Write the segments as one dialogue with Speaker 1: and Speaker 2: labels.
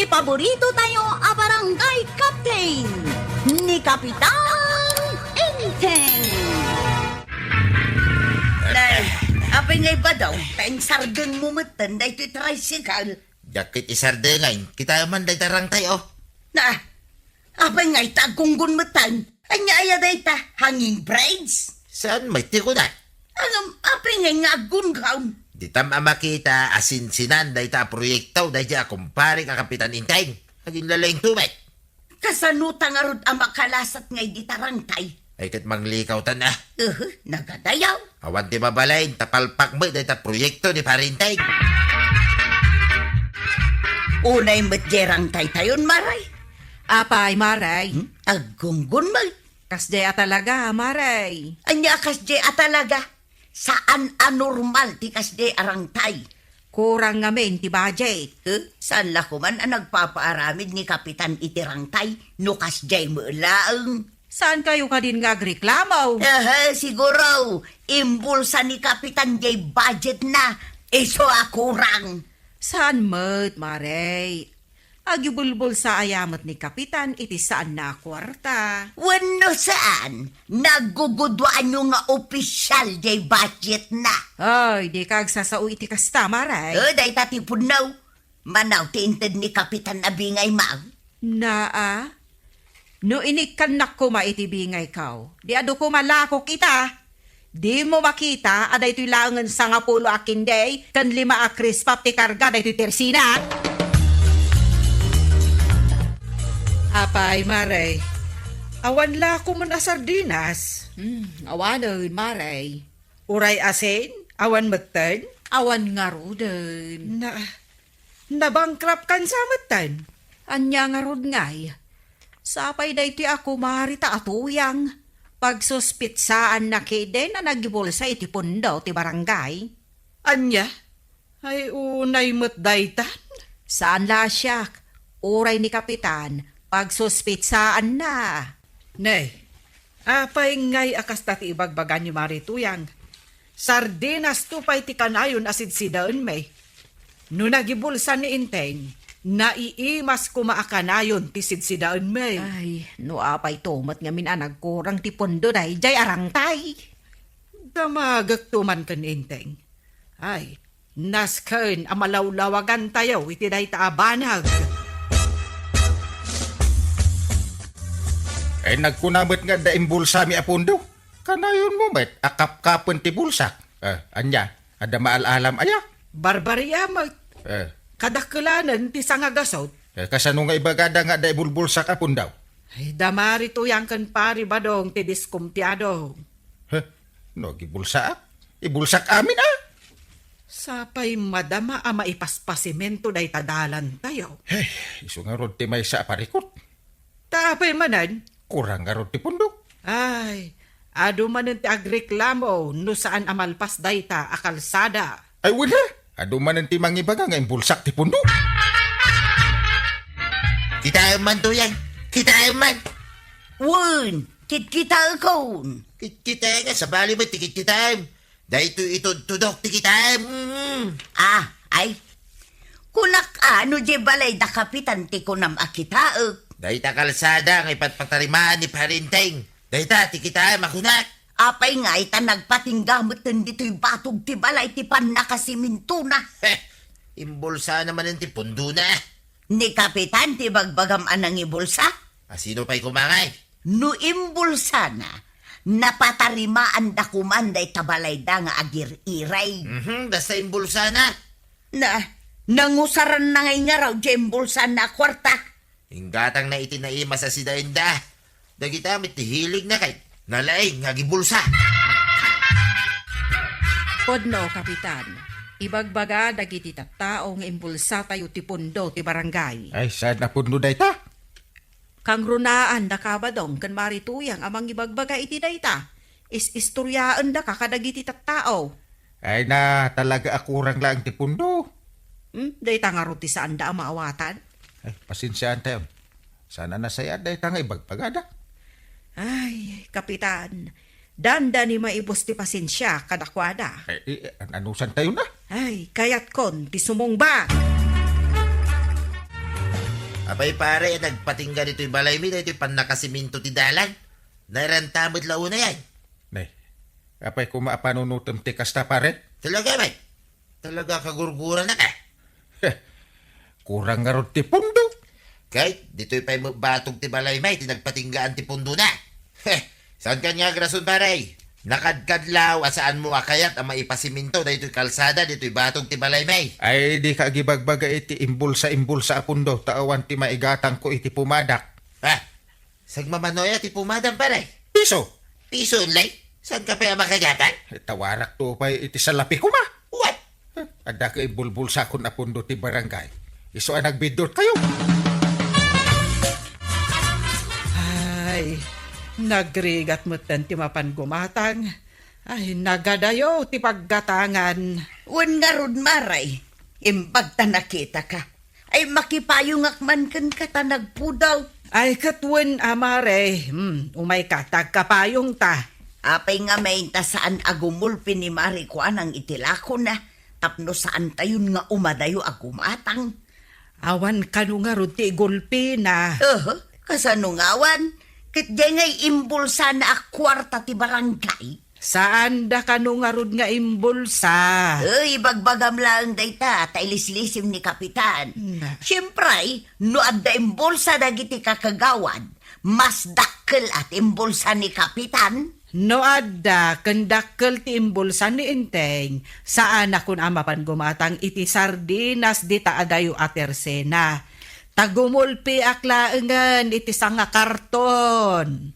Speaker 1: paborito tayo a barangay captain ni Kapitan Enteng. Apay ngay ba daw? Tayong sargang mumatan na ito'y tricycle.
Speaker 2: Jakit isardengay, kita man day tarang tayo.
Speaker 1: Na, apay ngay tagunggun matan. Anya aya day ta, hanging braids.
Speaker 2: Saan may tiko na?
Speaker 1: Apay ngay ngagun kaun.
Speaker 2: Di tam makita asin-sinan day ta proyekto day ja kumpare ka Kapitan Inteng. Haging lalayng tumay.
Speaker 1: Kasanutang arod ang makalasat ngay di tarangtay.
Speaker 2: Ay kat manglikaw ta na.
Speaker 1: Nagadayaw.
Speaker 2: Awan di mabalayin, tapalpak mo day ta proyekto ni Parinteng.
Speaker 1: Unay matjerang tay tayon, Maray.
Speaker 3: Apay, Maray.
Speaker 1: Agunggun mo.
Speaker 3: Kasdya talaga, Maray.
Speaker 1: Anya kasde atalaga. Saan anormal ti kasde arangtay?
Speaker 3: Kurang ngamin ti budget.
Speaker 1: Saan lakuman ang nagpapaaramid ni Kapitan Itirangtay no kasde mo laang?
Speaker 3: Saan kayo ka din nga agreklamaw?
Speaker 1: Siguro, imbulsa ni Kapitan J budget na. Iso akurang.
Speaker 3: Saan mat, Maray? Agibulbul sa ayamat ni Kapitan, iti saan na kwarta.
Speaker 1: Wano saan? Nagugudwaan nyo nga opisyal J budget na.
Speaker 3: Ay, di kag sasao iti kasta, Maray.
Speaker 1: Day tatipod now. Manaw tinted ni Kapitan Abingay Mag.
Speaker 3: Naa? No inikan na ko maitibingay kaw. Di ado ko malako kita. Di mo makita, aday ito'y langan sa nga pulo akin day, kan 5 akris pap ti karga, aday ito'y tersina. Apay, Maray. Awan la ko man a sardinas. Awanon, Maray.
Speaker 4: Uray asin? Awan matan?
Speaker 3: Awan nga rodon.
Speaker 4: Nabangkrap kan sa matan?
Speaker 3: Anya nga rod ngay. Sapay da iti ako marita atuyang. Pagsuspitsaan na kide na nagibulsa iti pundo ti barangay.
Speaker 4: Anya? Ay unay matdaytan?
Speaker 3: Saan la siyak? Uray ni Kapitan. Pagsuspitsaan na.
Speaker 4: Nay, apay ngay akas tati ibagbagan ni Marituyang. Sardinas tupay ti kanayon asid sidaan may. No nagibulsa ni Inteng, naiimas kumaakanayon ti sidsidaan may.
Speaker 3: Ay, no apay tomat nga minanag kurang ti pundo day, jay arangtay.
Speaker 4: Damagak tuman kan Inteng. Ay, nasken amalawlawagan tayo iti day taabanag.
Speaker 2: Ay nagkunamit nga da imbulsa mi apundo. Kanayon mo met, akap-kapon ti bulsak. Anya, ada maalalam aya.
Speaker 4: Barbarya mag kadakulanan ti sangagasot.
Speaker 2: Kasano nga ibagada nga da ibulbulsak apundaw.
Speaker 4: Ay, damari tuyang kan pari badong ti diskumpyado.
Speaker 2: No, gibulsak? Ibulsak amin
Speaker 4: Sapay madama a maipaspasimento day tadalan tayo.
Speaker 2: Iso nga rod ti may sa parikot.
Speaker 4: Tapay manan.
Speaker 2: Kurang nga rod ti pundo.
Speaker 4: Ay, ado manan ti agreklamo no saan amalpas day ta akalsada.
Speaker 2: Ay wala, ado man ti mangibaga nga imbulsak ti pundo. Kita man to yan, kita man.
Speaker 1: Wun, kita akon.
Speaker 2: Kita nga, sa bali mo tikit kita. Dahil ito tudok ti kita.
Speaker 1: Ay. Kunak ano di balay da Kapitan ti kunam akitaak.
Speaker 2: Dahil ta kalsada nga ipatpatarimaan ni Parinteng. Dahil ta ti kita makunak.
Speaker 1: Apay nga ita nagpatinggamot dito'y batog ti balay ti pan nakasiminto na.
Speaker 2: Imbulsa naman ang ti pundo na.
Speaker 1: Ni Kapitan ti bagbagam anang ibulsa?
Speaker 2: Sino pa'y kumangay?
Speaker 1: No imbulsa na, napatarimaan da kumanday tabalay da nga agir-iray.
Speaker 2: Basta imbulsa na.
Speaker 1: Nangusaran na ngay nga raw di imbulsa na kwarta.
Speaker 2: Inggatang na itinaima sa sidainda. Dagita mit hilig na kay nalaing nga gibulsa.
Speaker 3: Podno, Kapitan. Ibagbaga dagiti tattao nga imbulsa tayo ti pundo ti barangay.
Speaker 2: Ay, saan na pundo day ta?
Speaker 3: Kang runaan da kabadong kan marituyang amang ibagbaga iti dayta. Istoryaan da kakadagiti tattao.
Speaker 2: Ay na, talaga akurang lang ti pundo.
Speaker 3: Dayta nga ruti saan da ang maawatan.
Speaker 2: Ay, pasinsyahan tayo. Sana nasaya day ta nga ibagbagada.
Speaker 3: Ay, Kapitan, danda ni maibos ti pasensya kadakwada.
Speaker 2: Anusan tayo na?
Speaker 3: Ay, kayat kon, ti sumong ba?
Speaker 5: Apay pare, nagpatingga dito'y balay mi, dito'y panakasiminto ti dalan. Nairantamad lao na yan.
Speaker 2: Nay, apay ko maapanunutom ti kasta pare.
Speaker 5: Talaga, may. Talaga kagurgura na ka.
Speaker 2: Kurang nga ron ti pundo.
Speaker 5: Kahit dito'y pa'y batog ti balay may, tinagpatinggaan ti pundo na. Saan ka nga grason pare? Nakadkadlaw, asaan mo akayat ang maipasiminto, dito'y kalsada, dito'y batog ti balay may.
Speaker 2: Ay di ka gibagbaga iti imbulsa apundo. Taawan ti maigatang ko iti pumadak.
Speaker 5: Ha? Sagmamanoya ti pumadang pare.
Speaker 2: Piso.
Speaker 5: Piso unlay? Saan ka pa makagatan?
Speaker 2: Tawarak to pa iti salapi ko ma.
Speaker 5: What?
Speaker 2: Ada ka ibulbulsa kun apundo ti barangay. Iso ang nagbidot kayo.
Speaker 4: Ay, nagrigat mo ti mapan gumatang. Ay, nagadayo ti paggatangan.
Speaker 1: Wan nga rod maray. Imbag ta nakita ka. Ay makipayungak man kan ka ta nagpudaw.
Speaker 4: Ay, katwen amare. Umay ka, tagkapayong ta.
Speaker 1: Apay nga may ta saan agumulpi ni Mari ko anang itilako na. Tapno saan tayon nga umadayo agumatang.
Speaker 4: Awan kanu nga rod ti gulpi na.
Speaker 1: Kasanungawan. Kit ngay imbulsa na akwarta ti barangay.
Speaker 4: Saan da kanu nga rod nga imbulsa?
Speaker 1: Uy, bagbagam lang dayta, tailislisim ni Kapitan. Siyempre, no adda imbulsa dagiti kakagawad, mas dakkel at imbulsa ni Kapitan.
Speaker 4: No adda, kendakkel ti imbulsa ni Inteng, saan akon amapan gumatang iti sardinas di taadayo atersena. Tagumulpi aklaengan iti sanga karton.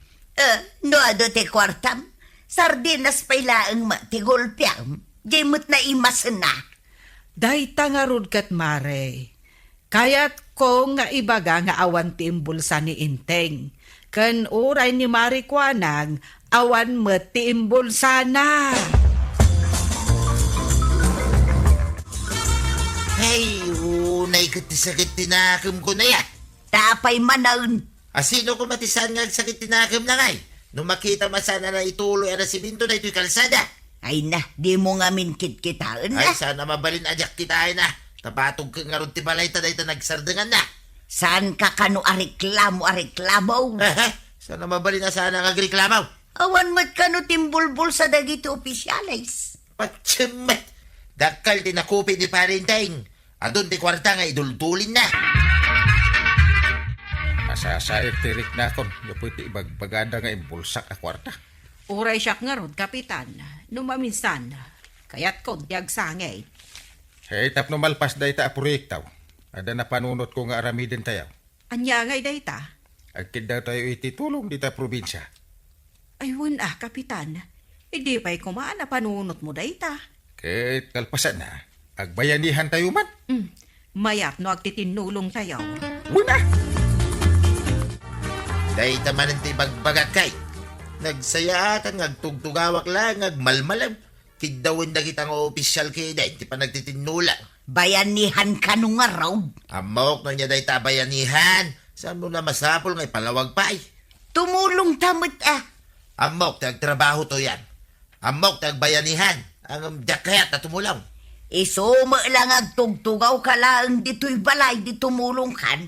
Speaker 1: No ado ti kwartam, sardinas pailaang matigulpiam, jemut na imas na.
Speaker 4: Dayta nga rod kat mare. Kayat ko nga ibaga nga awan ti imbulsa ni Inteng. Ken uray ni Mari Kwanang, awan met ti imbulsa na.
Speaker 5: Hey, unay kat ti sakit tinakam ko na yan.
Speaker 1: Tapay manaun.
Speaker 5: Asino ko matisan nga sakit tinakam na ngay? Nung makita masana na ituloy ang siminto na ito'y kalsada.
Speaker 1: Ay na, di mo nga minkit-kitaan na.
Speaker 5: Ay, sana mabalin ajak kita ay na. Tapatog ka nga ron ti balay ta dahil nagsardangan na.
Speaker 1: Saan ka kano areklamo?
Speaker 5: Sana mabalin na sana nagreklamaw.
Speaker 1: Awan mat kano timbulbul sa dagiti opisyalis.
Speaker 5: Patsumet. Dakal tinakupi ni parinteng. Adun ti kwarta nga idultulin na.
Speaker 2: Masasair tirik na kon. Yapoy ti ibagbagada nga imbulsak a kwarta.
Speaker 3: Uray siyak nga rod, Kapitan. Numaminsan, kayat ko di agsangay.
Speaker 2: Hey, tapno malpas dayta a proyektaw. Ada na panunot ko nga aramiden tayo.
Speaker 3: Anya ngay dayta?
Speaker 2: Agkid daw tayo ititulong dita probinsya.
Speaker 3: Ayun Kapitan. Hindi pa'y kumaan na panunot mo dayta.
Speaker 2: Kahit kalpasan na, agbayanihan tayo man.
Speaker 3: Mayat no agtitinulong tayo.
Speaker 2: Una!
Speaker 5: Dahil taman ti bagbagat kay. Nagsayatan, ngagtugtugawak lang, ngagmalmalam. Kidawin na kitang opisyal kay dahil ti pa nagtitinulang.
Speaker 1: Bayanihan ka nung araw.
Speaker 5: Amok na niya dahil tabayanihan. Saan mo na masapol ngay palawag pa ay.
Speaker 1: Tumulong tamot
Speaker 5: Amok, tagtrabaho to yan. Amok, tagbayanihan. Ang jakayat na tumulong.
Speaker 1: Isuma lang agtugtugaw ka lang dito'y balay di tumulong kan.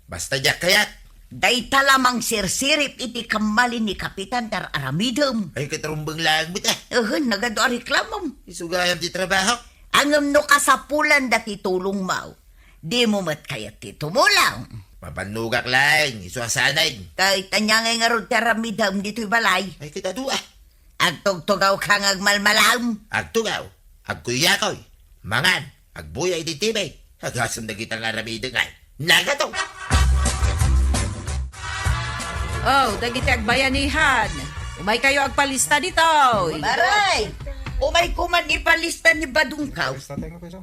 Speaker 5: Basta jakayat.
Speaker 1: Dayta lamang sirsirip iti kamali ni Kapitan dar aramidom.
Speaker 5: Ay katarumbang lang mo ta.
Speaker 1: Nagado reklamom.
Speaker 5: Isugayam di trabaho.
Speaker 1: Angam no kasapulan dati tulong mau. Di mo mat kayat ti tumulaw.
Speaker 5: Mapanugak lang. Isuasanay.
Speaker 1: Kahit anyangay nga ron taramidom dito'y balay.
Speaker 5: Ay kita dua.
Speaker 1: Agtugtugaw ka ngagmalmalam.
Speaker 5: Agtugaw. Agkuyakoy. Mangan. Agbuyay di tibay. Agasam na kitang aramidang ay. Nagato.
Speaker 3: Oh, dagiti agbayanihan. Umay kayo agpalista dito.
Speaker 1: Maray! Umay kuman ipalista ni Badungkaw.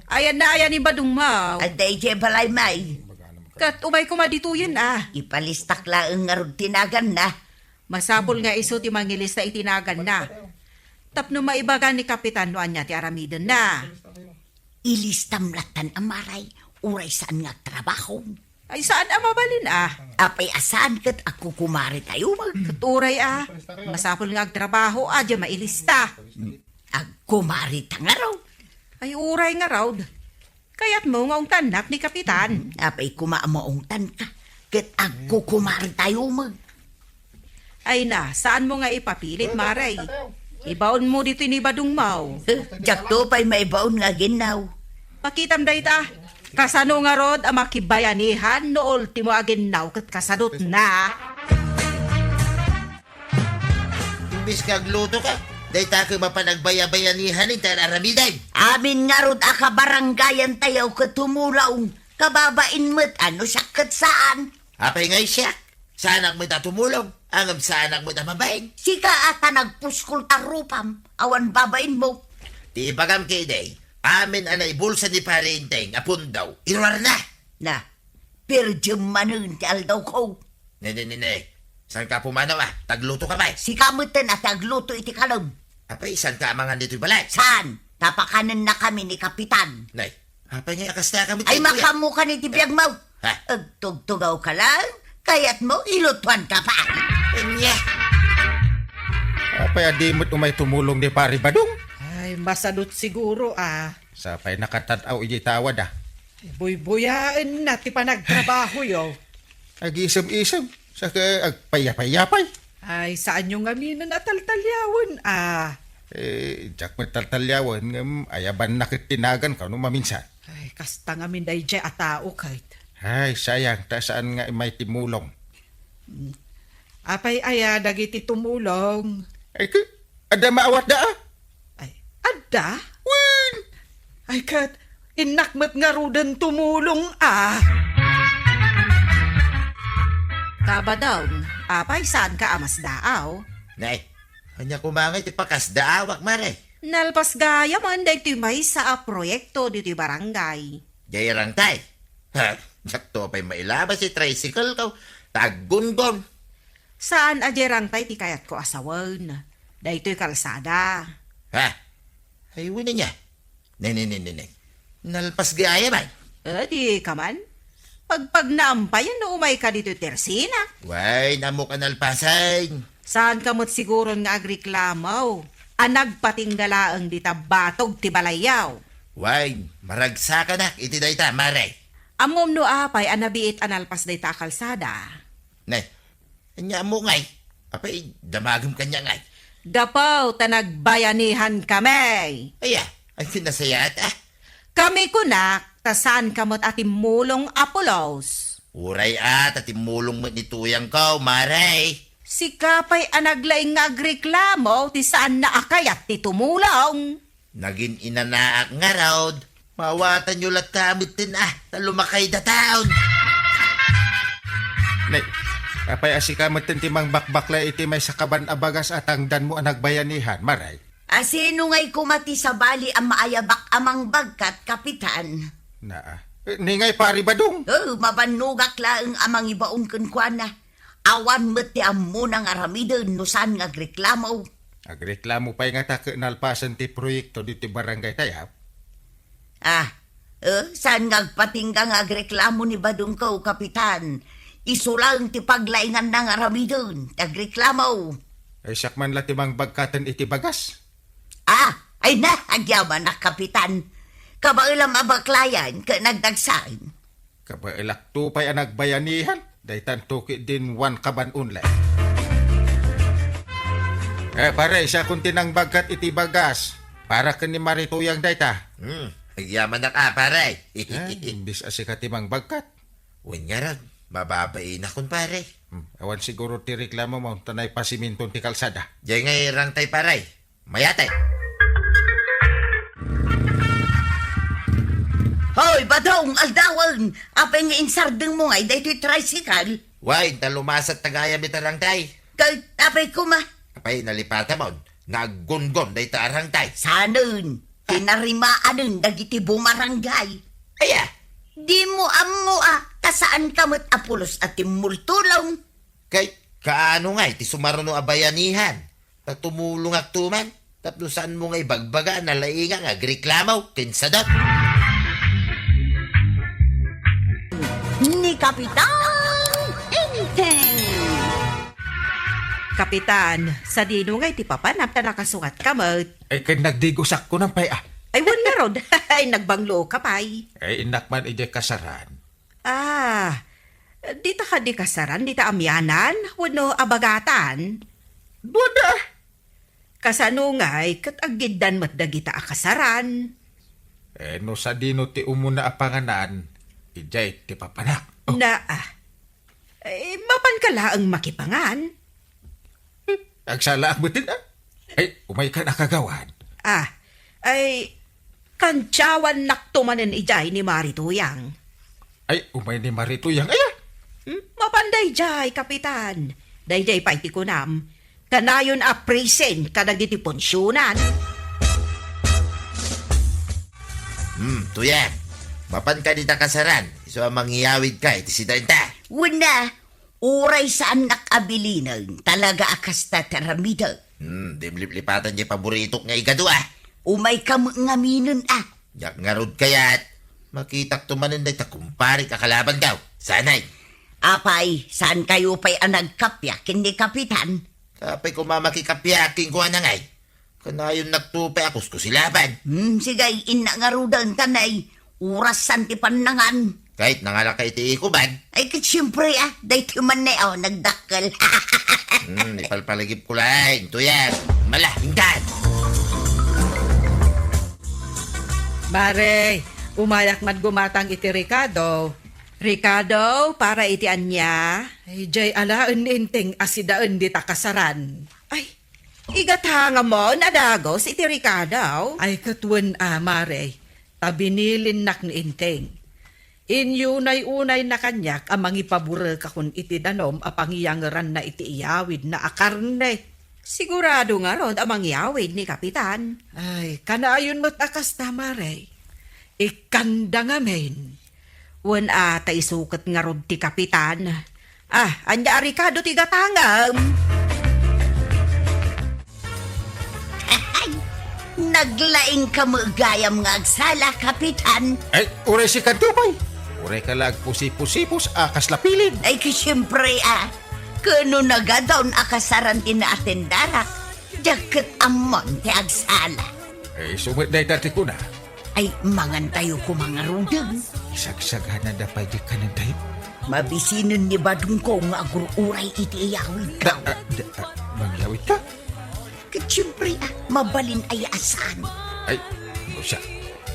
Speaker 3: Ayan na ayan ni Badung Mau.
Speaker 1: Aday je balay may.
Speaker 3: Kat umay kumadituyin
Speaker 1: Ipalistak lang nga ron tinagan na.
Speaker 3: Masapol nga iso ti mangilista itinagan na. Tapno maibagan ni Kapitan no anya ti aramidon na.
Speaker 1: Ilistam latan amaray. Uray saan nga trabaho.
Speaker 3: Ay saan mabalin
Speaker 1: Apay asaan kat ako kumari tayo mag.
Speaker 3: Turay masapol nga agtrabaho adya mailista.
Speaker 1: Agkumari tangaraw.
Speaker 3: Ay uray nga raw. Kaya't mo nga tanak ni Kapitan.
Speaker 1: Apay kumaamaong tan ka. ket agkukumar tayo mag.
Speaker 3: Ay na, saan mo nga ipapilit, Maray? Ibaon mo dito ni Badong Mau.
Speaker 1: Jak to pa'y maibaon nga ginaw.
Speaker 3: Pakitam day ta. Kasano nga rod ang makibayanihan no ultimo aginaw kat kasadot na.
Speaker 5: Imbis kag luto ka, day ta ka mapanagbayabayanihan ng tararamiday.
Speaker 1: Amin nga rod aka baranggayan tayo katumulaong. Kababain mo't ano siya kat saan.
Speaker 5: Apay ngay siya, sa anak mo tumulong, angam sa anak mo mabaing.
Speaker 1: Sika ata nagpuskol tarupam. Awan babain mo.
Speaker 5: Di ibagam kay day, amin anay bulsa ni parinteng, apun daw, irwar na.
Speaker 1: Na, perjum manun ti aldaw ko.
Speaker 5: Ne, saan ka pumanaw tagluto ka ba?
Speaker 1: Sika mo't na tagluto iti kalog.
Speaker 5: Apay, saan ka amangan dito'y balay?
Speaker 1: Saan? Tapakanan na kami ni Kapitan.
Speaker 5: Nay, apay nga akas na kami
Speaker 1: Ay
Speaker 5: tayo, kuya.
Speaker 1: makamu ka ni tibiyag mo.
Speaker 5: Ha?
Speaker 1: Agtugtugaw ka lang, kaya't mo ilutuan ka pa.
Speaker 5: Nya,
Speaker 2: Apay adi mo't umay tumulong ni pari Badong.
Speaker 4: Ay, masadot siguro
Speaker 2: Sapay nakatataw iji tawad
Speaker 4: Buy-buyaan na ti panagtrabaho yo.
Speaker 2: Ag-isam-isam. Sa ka agpayapay-yapay.
Speaker 4: Ay, saan yung aminan at taltalyawan
Speaker 2: Jak mataltalyawan ngam ayaban nakitinagan ka no maminsan.
Speaker 4: Ay, kasta nga min day jay atao kahit.
Speaker 2: Ay, sayang. Ta saan nga may timulong.
Speaker 4: Apay dagiti tumulong.
Speaker 2: Ay, ada maawat da
Speaker 4: Ay, adda?
Speaker 2: Wen!
Speaker 4: Ay, kat, inakmat nga rudan tumulong
Speaker 3: Kabadaw, apay saan ka amas daaw?
Speaker 5: nay, kanya kumangay ti pakas daawak mare.
Speaker 3: Nalpas gaya man day may sa proyekto dito barangay.
Speaker 5: Jayarang tay. Ha, sakto pa'y mailabas si tricycle ko. Taggungon.
Speaker 3: Saan ajerang tay ti kayat ko asawan? Daytoy kalsada.
Speaker 5: Ha? Ay, wala niya. Nene. Nalpas gaya ba?
Speaker 3: Di ka man? Pagpag naampayan no umay ka dito tersina.
Speaker 5: Way, namo ka nalpasan.
Speaker 3: Saan ka mo't siguro nga agreklamaw? Anag patinggalaang di tabatog ti balayaw.
Speaker 5: Way, maragsa ka na. Iti dayta, mare.
Speaker 3: Amom no apay anabiit analpas day ta kalsada.
Speaker 5: Nay, kanya mo ngay. Apay, damagam kanya ngay.
Speaker 3: Gapaw tanagbayanihan kami.
Speaker 5: Aya, ay sinasayat
Speaker 3: Kami kunak, tasan kamot atim mulong Apolos.
Speaker 5: Uray at timulong mo nituyang ko, mare.
Speaker 3: Si kapay anaglaing nga agreklamo ti saan na akayat ti tumulong.
Speaker 5: Naging inanaak nga raw. Mawatan nyo lat kamit din na lumakay da taon.
Speaker 2: Nay, apay asikamat timang bakbakla iti may sakaban abagas at hangdan mo ang nagbayanihan, maray.
Speaker 1: Asino nga'y kumati sa bali ang maayabak amang bagkat, Kapitan.
Speaker 2: Ningay pari Badong.
Speaker 1: Mabanugak laang amang ibaong kunkwana. Awan mo't ti amo ng aramidon no saan nga agreklamo.
Speaker 2: Agreklamo pa'y nga ta nalpasan ti proyekto dito barangay tayap.
Speaker 1: Saan nga agpatingga nga agreklamo ni Badong ko, Kapitan? Isulang ti paglaingan ng aramidon, agreklamo.
Speaker 2: Ay sakman la timang bagkatan iti bagas.
Speaker 1: Ay na, agyaman na, Kapitan. Kabailam abaklayan ka nagdagsain.
Speaker 2: Kabailak tupay ang nagbayanihan. Daytan tuki din wan kaban unlay. Pare, isa kung tinang bagkat iti bagas. Para ka ni Marituyang dayta.
Speaker 5: Nagyaman na ka, pare.
Speaker 2: Imbis asika timang bagkat.
Speaker 5: Uwan nga rin, mababain akong pare.
Speaker 2: Awan siguro ti reklamo mo, tanay pasiminton ti kalsada.
Speaker 5: Diyan nga irang tay pare. Mayate.
Speaker 1: Hoy, Badong, aldawan! Apay nga insardeng mo nga'y dayto'y tricycle.
Speaker 5: Way, talumasat tagaya bitarang tay.
Speaker 1: Kay apay kuma.
Speaker 5: Apay, nalipata mo. Naggungon day tarang tay.
Speaker 1: Sanun, tinarimaan dagiti bumarangay.
Speaker 5: Aya,
Speaker 1: Di mo amo kasaan kamot Apolos at timultulong.
Speaker 5: kay kaano nga, ti sumaruno abayanihan. Tatumulong aktuman. Tapos saan mo nga ibagbaga na lainga nga agreklamaw, kinsadot.
Speaker 1: Ni Kapitan Enteng.
Speaker 3: Kapitan, sa dino nga'y ti papanap na nakasukat kamot.
Speaker 2: Ay kan nagdigusak ko ng paya.
Speaker 3: Ay, wan nga rod. Ay, nagbanglo ka pa'y.
Speaker 2: Ay inakman ije kasaran.
Speaker 3: Dito Dita ka di kasaran, dita amyanan, wano abagatan.
Speaker 2: Duda!
Speaker 3: Kasanungay, kat agidan mat dagita akasaran.
Speaker 2: No sa dino ti umuna apanganan, ijay ti papanak.
Speaker 3: Na, mapan ka laang makipangan.
Speaker 2: Agsala ang butin Ay, umay ka nakagawad.
Speaker 3: Ay, kantsawan naktumanin ijay ni Marituyang.
Speaker 2: Ay, umay ni Marituyang. Ay,
Speaker 3: Mapanday jay, kapitan. Dayjay pa iti kunam. Kanayon a present kadag iti pensyonan.
Speaker 5: Tuyang. Mapan ka dita kasaran. So, mangyawid ka, iti si Dainta.
Speaker 1: Wala, uray sa anak abilinang talaga akas tataramida.
Speaker 5: Dimlip-lipatan niya paborito nga igadua.
Speaker 1: Umay ka ngaminon
Speaker 5: Yak ngarod kaya't. Makitak tumanin na kumpari kakalaban daw. Sanay.
Speaker 1: Apay, saan kayo pa'y anagkapya, kindi kapitan?
Speaker 5: Kapay ko mamakikapyaking ko anangay. Kanayon nagtupay akos ko silaban.
Speaker 1: Sigay, inangarudan tanay, urasan ti panangan.
Speaker 5: Kahit nangalakay ti ikuban.
Speaker 1: Ay, kat siyempre day timan na nagdakkel.
Speaker 5: Ipalpalagip ko lang. Tuyang. Malahinggan.
Speaker 4: Mare, umayak mat gumatang iti Ricardo.
Speaker 3: Ricardo, para iti anya.
Speaker 4: Ay, jay alaan ni Inteng asidaan di takasaran.
Speaker 3: Ay, igatanga mo, nadagos iti Ricardo.
Speaker 4: Ay katwan mare, tabinilin nak ni Inteng. Inyunay-unay na kanyak amang ipabura kakun iti danom apangiyangaran na iti iyawid na akarne.
Speaker 3: Sigurado nga ron amang yawid ni kapitan.
Speaker 4: Ay, kanaayon mo't akas na mare. Ikanda nga men.
Speaker 3: Wan ata isukat nga ron ti kapitan. Anya Ricardo ti gatangam.
Speaker 1: Naglaing ka magayam nga agsala, kapitan.
Speaker 2: Ay, uray si Kantupay. Uray ka lag pusi-pusipos akas lapilin.
Speaker 1: Ay, siyempre kano nagadawn akasaran ti na atendarak. Jaket amon ti agsala.
Speaker 2: Ay, sumit na dati ko na.
Speaker 1: Ay, mangan tayo ko mga rudeng.
Speaker 2: Isagsagana na pa di ka ng tayo.
Speaker 1: Mabisinan ni Badung ko nga agururay iti iyawid ka.
Speaker 2: Mangyawit ka?
Speaker 1: Kat siyempre mabalin ay asan.
Speaker 2: Ay, ano siya?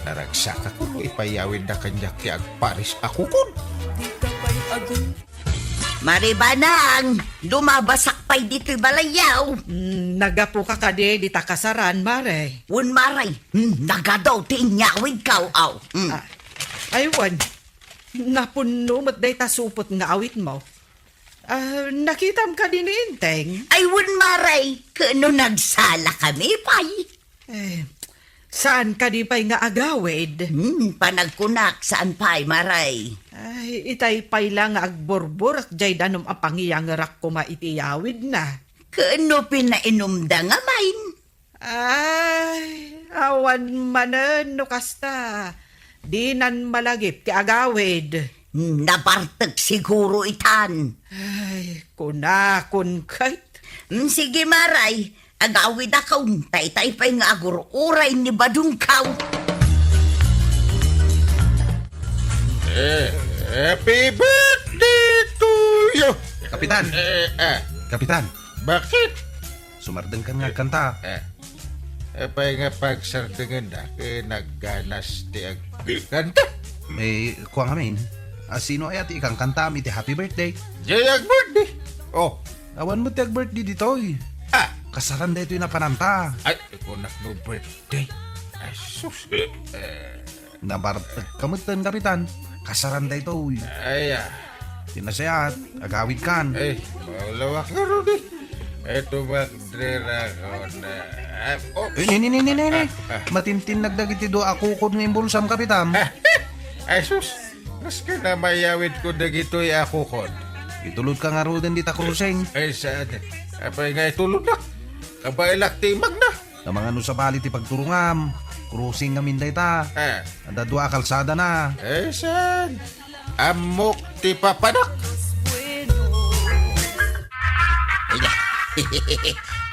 Speaker 2: Naragsak ako ipayawin na kanya kaya Paris ako kun.
Speaker 1: Maribanang, lumabasak pa'y dito'y balayaw.
Speaker 4: Nagapo ka kade di takasaran mare.
Speaker 1: Un maray, nagadaw ti inyawid ka, aw.
Speaker 4: Aywan, napuno mo't day tasupot nga awit mo. Nakitam ka din ni Inteng.
Speaker 1: Ay, un maray, kano nagsala kami pa'y.
Speaker 4: Saan ka di pa'y nga agawid?
Speaker 1: Panagkunak saan pa'y maray.
Speaker 4: Ay, itay pa'y lang nga agborborak jay danom apangiyang rak ko maitiyawid na.
Speaker 1: Kano pinainomda nga main?
Speaker 4: Ay, awan manen no kasta. Dinan malagip ti agawid.
Speaker 1: Nabartag siguro itan.
Speaker 4: Ay, kunakon kait.
Speaker 1: Sige maray, agawid akaw, tay-tay pa'y nga agururay ni Badung kaw.
Speaker 2: Happy birthday to you!
Speaker 6: Kapitan! Kapitan,
Speaker 2: Bakit?
Speaker 6: sumardan ka nga kanta.
Speaker 2: Apay nga pagsartingan na nagganas ti agkanta.
Speaker 6: May kuha ngamin. Sino ay ati ikang kanta mi ti happy birthday?
Speaker 2: Jayag birthday. Oh,
Speaker 6: Awan mo ti birthday dito eh. Kasaran da ito yung napananta.
Speaker 2: ay, ikunak no birthday. Ay, sus.
Speaker 6: Nabartag kamutan kapitan. Kasaran da ito eh.
Speaker 2: Ay,
Speaker 6: Tinasayat, agawid kan.
Speaker 2: ay, malawak nga ron eh. Ito magdrera ko na. Oh,
Speaker 6: Ni. Matintin nagdagiti do ako ko ng imbulsam kapitan.
Speaker 2: ay, sus. Mas ka na mayawid ko na gito'y ako kon.
Speaker 6: Itulod ka nga ro din dita kruseng.
Speaker 2: Ay, saan? Apay nga itulog na. Kabailak timag na.
Speaker 6: Na mga no sa bali ti pagturungam. Kruseng ngamin da ita. Anda dua kalsada na.
Speaker 2: Ay, saan? Amok ti papanak.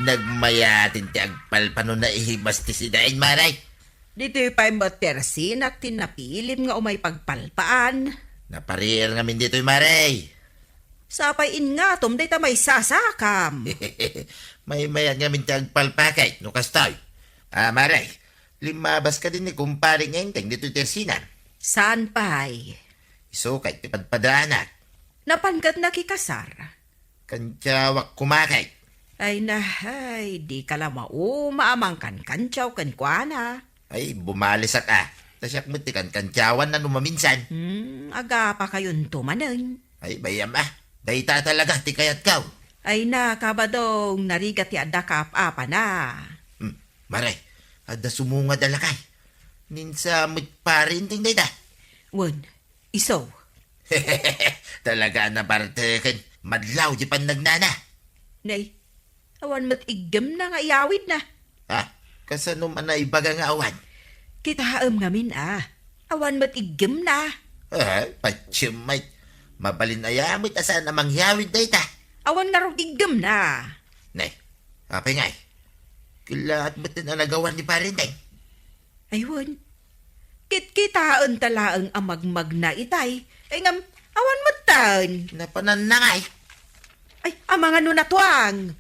Speaker 5: Nagmayatin ti agpalpano na ihibas ti sidain maray.
Speaker 3: Dito'y pa'y matersin at tinapilim nga umay pagpalpaan.
Speaker 5: Naparir ngamin dito'y maray.
Speaker 3: Sapay in nga tom, day ta may sasakam.
Speaker 5: May mayan nga mintag palpakay, no kastoy. Maray, limabas ka din ni kumpare ngenteng dito tersinan.
Speaker 3: Saan pay?
Speaker 5: Isukay, tipadpadaanak.
Speaker 3: Napangkat na kikasar.
Speaker 5: Kantsawak kumakay.
Speaker 3: Ay nahay, di ka la maamang kan kantsaw kan kuana.
Speaker 5: Ay, bumalisak Tasyak mo tikan kantsawan na numaminsan.
Speaker 3: Aga pa kayon tumanan.
Speaker 5: Ay, bayam Dayta talaga, ti kayat kaw.
Speaker 3: Ay na, kabadong narigat ti adda apa na.
Speaker 5: Maray, ada sumungad alakay. Ninsa parin ting dayta.
Speaker 3: Wan, iso.
Speaker 5: Talaga na partekin. Madlaw di pan nagnana.
Speaker 3: Nay, awan mat igam na nga iyawid na.
Speaker 5: Kasano man na ibaga nga awan.
Speaker 3: Kita haam ngamin Awan mat igam na.
Speaker 5: Patsyumay. Mabalin ayamit asan na mangyawid dayta.
Speaker 3: Awan nga rin igam na.
Speaker 5: Nay, apay ngay. Kilaat ba't na nagawan ni parinteng?
Speaker 3: Aywan. Kitkitaan talaang amagmag na itay. Ay ngam, awan matan.
Speaker 5: Napanan na ngay.
Speaker 3: Ay, ang mga nunatwang.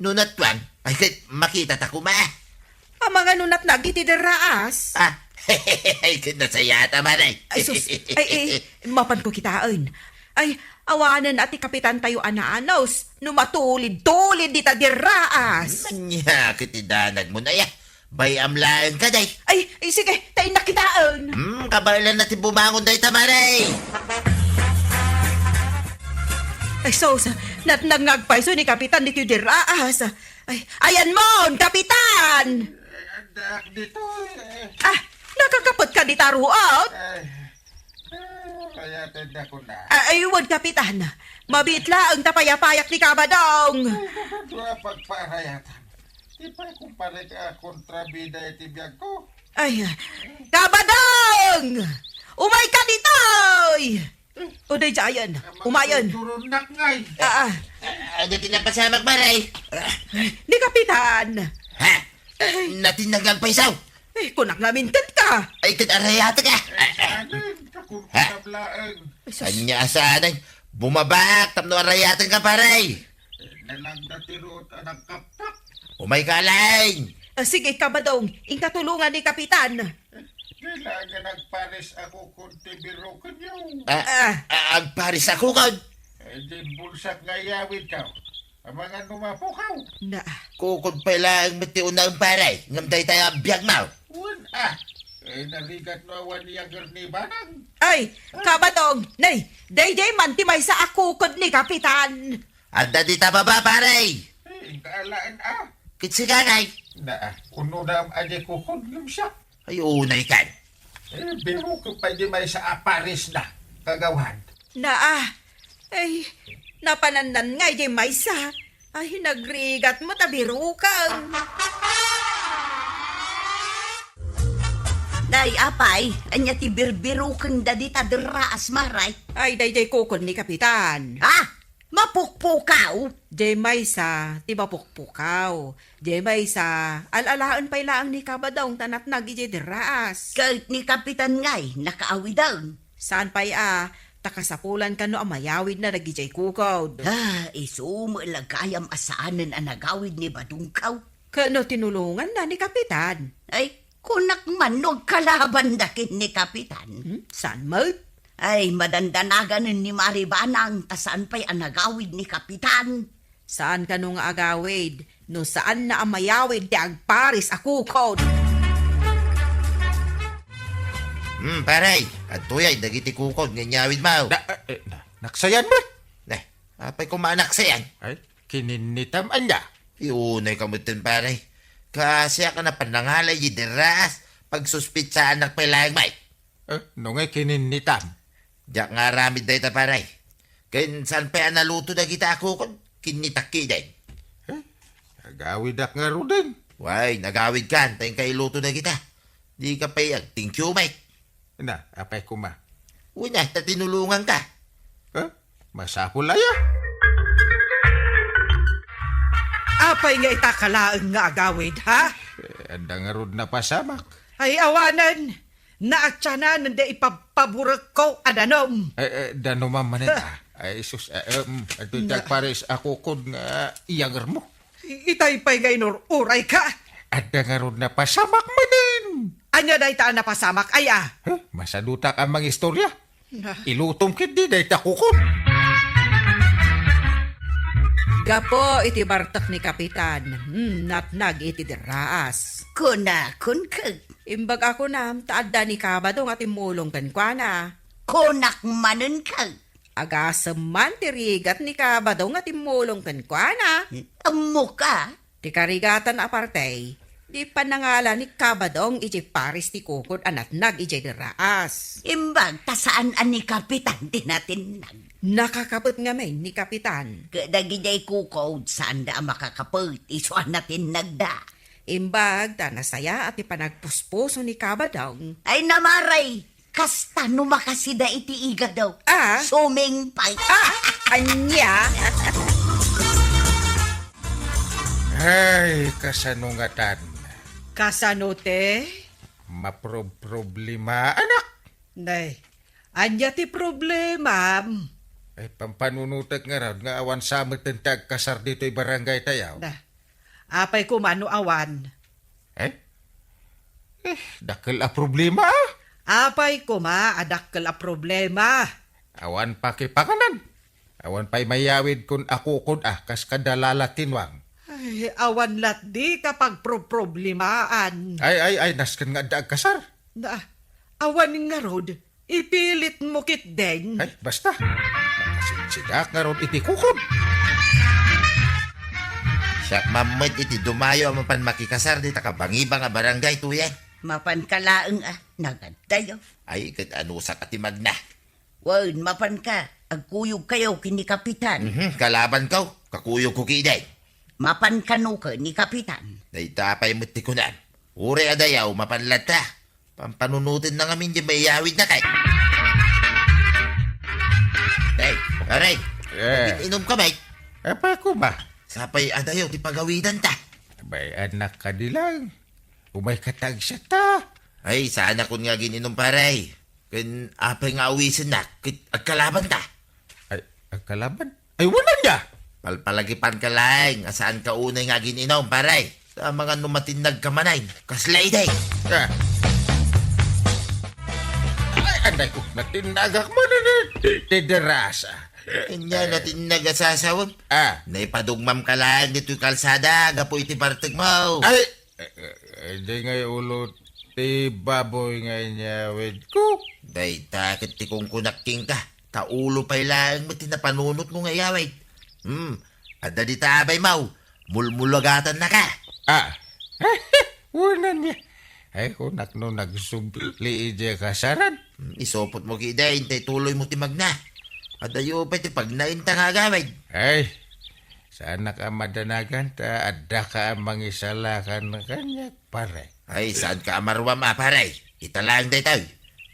Speaker 5: Nunatwan. Ay, kahit makita ta kuma.
Speaker 3: Ang mga nunat na gitideraas.
Speaker 5: Ay, nasayata man ay.
Speaker 3: Ay, sus. Ay, mapan ko kitaan. Ay, awanan ati kapitan tayo anaanaws. Numatulid-tulid di ta diraas.
Speaker 5: Manya, kitidanag mo na ya. Bayamlaan ka day.
Speaker 3: Ay, sige, tayo nakitaan.
Speaker 5: Kabalan natin bumangon day tamaray.
Speaker 3: Ay, sos, nangagpaiso ni kapitan dito diraas. Ay, ayan mon, kapitan!
Speaker 2: Dito
Speaker 3: Nakakapot ka di taruot?
Speaker 2: kaya tenda ko na.
Speaker 3: Aywan, kapitan. Mabitla ang tapayapayak ni Kabadong.
Speaker 2: Dua pagparayatan. Di pa kumpare ka kontrabida itibiyag ko.
Speaker 3: Ay, Kabadong! Umay ka ditoy! Uday jayan, umayan.
Speaker 2: Turunak ngay.
Speaker 5: Ano tinapasamak maray?
Speaker 3: Ni kapitan.
Speaker 5: Natinagang paisaw.
Speaker 3: Ay, kunak namin ka.
Speaker 5: Ay, katarayata ka.
Speaker 2: Anin, kakuntablaan.
Speaker 5: Anya asanay. Bumabak, tamno arayatan ka paray.
Speaker 2: Nalagdatirot ang kaptak.
Speaker 5: Umay kalain.
Speaker 3: Sige, Kabadong, ingkatulungan ni kapitan.
Speaker 2: Kailangan nagpares ako kung tibiro kanyo.
Speaker 5: Ang paris ako kan.
Speaker 2: Din bulsak ngayawid ka. Ang mga numapukaw.
Speaker 3: Na,
Speaker 5: Kukod pa lang matiuna ang paray. Ngamday tayo ang biyag mau.
Speaker 2: Narigat no awan niya garni banang.
Speaker 3: ay, Kabadong, nay, day man timay sa akukod ni kapitan.
Speaker 5: Anda di ta baba paray.
Speaker 2: Kaalaan
Speaker 5: Kitsikangay.
Speaker 2: Uno na ang adi ko kundlim siya.
Speaker 5: Ay, unay kan.
Speaker 2: Biro ko pa di may sa aparis na. Kagawan.
Speaker 3: Na, ay, napanandan nga di may sa. Ay, nagrigat mo tabirukan.
Speaker 1: Day, apay, anya ti birbiro kang dadita diraas maray.
Speaker 3: Ay, day kukod ni kapitan.
Speaker 1: Mapukpukaw.
Speaker 3: Jay Maysa, ti mapukpukaw. Jay Maysa, alalaan pa ilaang ni Kabadong tanat nag ije diraas.
Speaker 1: Kahit ni Kapitan ngay, nakaawi daw.
Speaker 3: Saan pa'y takasapulan ka no amayawid na nagijay kukod.
Speaker 1: Isumulagayam asaanan ang nagawid ni Badungkaw.
Speaker 3: Kano tinulungan na ni kapitan?
Speaker 1: Ay, kunak manog kalaban dakin ni Kapitan.
Speaker 3: Saan mo?
Speaker 1: Ay, madandanagan ni Maribanang tasaan pa'y ang nagawid ni Kapitan.
Speaker 3: Saan ka nung agawid? No saan na amayawid di agparis akukod?
Speaker 5: Paray. At tuyay, dagiti kukod. Nganyawid mau.
Speaker 2: Naksayan mo.
Speaker 5: Apay kumanak sayan.
Speaker 2: Ay, kininitam anya.
Speaker 5: Iunay kamutin paray. Kasi ka na panangalay di deras. Pagsuspitsaan ng pailayang may.
Speaker 2: Nung ay kininitam.
Speaker 5: Diyak nga ramid dahi ta paray. Kain saan pa naluto na kita kukod? Kinitaki dahi.
Speaker 2: Agawid ak nga ro din.
Speaker 5: Way, nagawid ka. Tayong kailuto na kita. Di ka payag. Thank you, mate.
Speaker 2: Apay kuma.
Speaker 5: Uy na, tatinulungan ka.
Speaker 2: Masapulaya.
Speaker 4: Apay nga itakalaan nga agawid, ha?
Speaker 2: Anda nga ro na pasamak.
Speaker 4: Ay, awanan. Naatsanan, nanda ipapaburak ko, adanom.
Speaker 2: Danuman manita. Ay, sus, ato pares ako kung iyagar mo.
Speaker 4: Itay pa'y gaynor uray ka.
Speaker 2: At nga ron na pasamak manin.
Speaker 4: Anya day taan na pasamak ay
Speaker 2: Masadutak ang mga istorya.
Speaker 4: Na.
Speaker 2: Ilutong kit di day takukon.
Speaker 3: Gapo iti bartak ni Kapitan. Natnag iti diraas.
Speaker 1: Kunakon kag.
Speaker 3: Imbag ako na, taadda ni Kabadong at imulong kan kwa na.
Speaker 1: Kunak manon kag.
Speaker 3: Agasam man tirigat ni Kabadong at imulong kan kwa na.
Speaker 1: Amo ka.
Speaker 3: Ti karigatan aparte, di panangala ni Kabadong iti paris ti kukod anat nag iti diraas.
Speaker 1: Imbag tasaan ani kapitan din natin nag.
Speaker 3: Nakakapit nga men ni Kapitan.
Speaker 1: Kadagiday kukod saan da makakapit. Isuan natin nagda.
Speaker 3: Imbag ta nasaya at ipanagpuspuso ni Kabadong.
Speaker 1: Ay namaray. Kasta no makasida iti iga daw. Suming pay.
Speaker 3: Anya?
Speaker 2: Ay, kasanungatan.
Speaker 4: Kasanote?
Speaker 2: Maproblema, anak.
Speaker 4: Nay, anya ti problema.
Speaker 2: Ay, pampanunutak nga raw nga awan sa tag kasar dito'y barangay tayaw.
Speaker 4: Na, apay kumano awan.
Speaker 2: Dakil a problema.
Speaker 4: Apay kuma adakkel a problema.
Speaker 2: Awan pa kipakanan. Awan pa'y mayawid kun ako kun kas kadalala tinwang.
Speaker 4: Ay, awan lat di kapag problemaan.
Speaker 2: Ay, naskan nga daag kasar.
Speaker 4: Na, awan nga rod, ipilit mo kit den.
Speaker 2: Ay, basta. Makasidak nga ron iti kukod.
Speaker 5: Siya mamad iti dumayo ang mapan makikasar di takabangibang nga barangay tuya.
Speaker 1: Mapan kalaeng nagadayo.
Speaker 5: Ay, kat ano sa katimag na.
Speaker 1: Wan, mapan ka. Agkuyog kayo kini kapitan.
Speaker 5: Kalaban ka, kakuyog ko kiday.
Speaker 1: Mapan kano ka ni kapitan.
Speaker 5: Naitapay mo't tikunan. Uri adayaw, mapanlata. Pampanunutin na ngamin di mayawid na kay. Hey, aray. Inom ka, mate.
Speaker 2: Apa ko ba?
Speaker 5: Sapay adayaw, di pagawidan ta.
Speaker 2: Abay, anak ka dilang. Umay katag siya ta.
Speaker 5: Ay, sana kun nga gininom paray. Kun apay nga awisin na, kit agkalaban ta.
Speaker 2: Ay, ang kalaban? Ay, wala niya.
Speaker 5: Palpalagipan ka lang, asaan ka unay nga gininom paray. Sa mga numatinag ka manay, kaslay day.
Speaker 2: Ay, anday ko, natinagak mo na tiderasa.
Speaker 5: Kanya natin nagasasawag. Naipadugmam ka lang dito'y kalsada, gapo iti partag mo.
Speaker 2: Ay, di ngay ulo, ti baboy ngay niya with ko.
Speaker 5: Day, takit ti kong kunakking ka. Taulo pa'y lang mo tinapanunot mo nga yawid. Ada di tabay mau, mulmulagatan na ka.
Speaker 2: Wala niya. Ay, kunak no nagsubli ije kasaran.
Speaker 5: Isopot mo kiday, hintay tuloy mo timag na. Adayo pa ti pagnainta nga gawid.
Speaker 2: Ay, sana ka madanagan ta, adda ka ang mangisalakan na kanya, pare.
Speaker 5: Ay, saan ka amarwam paray? Italang day tayo.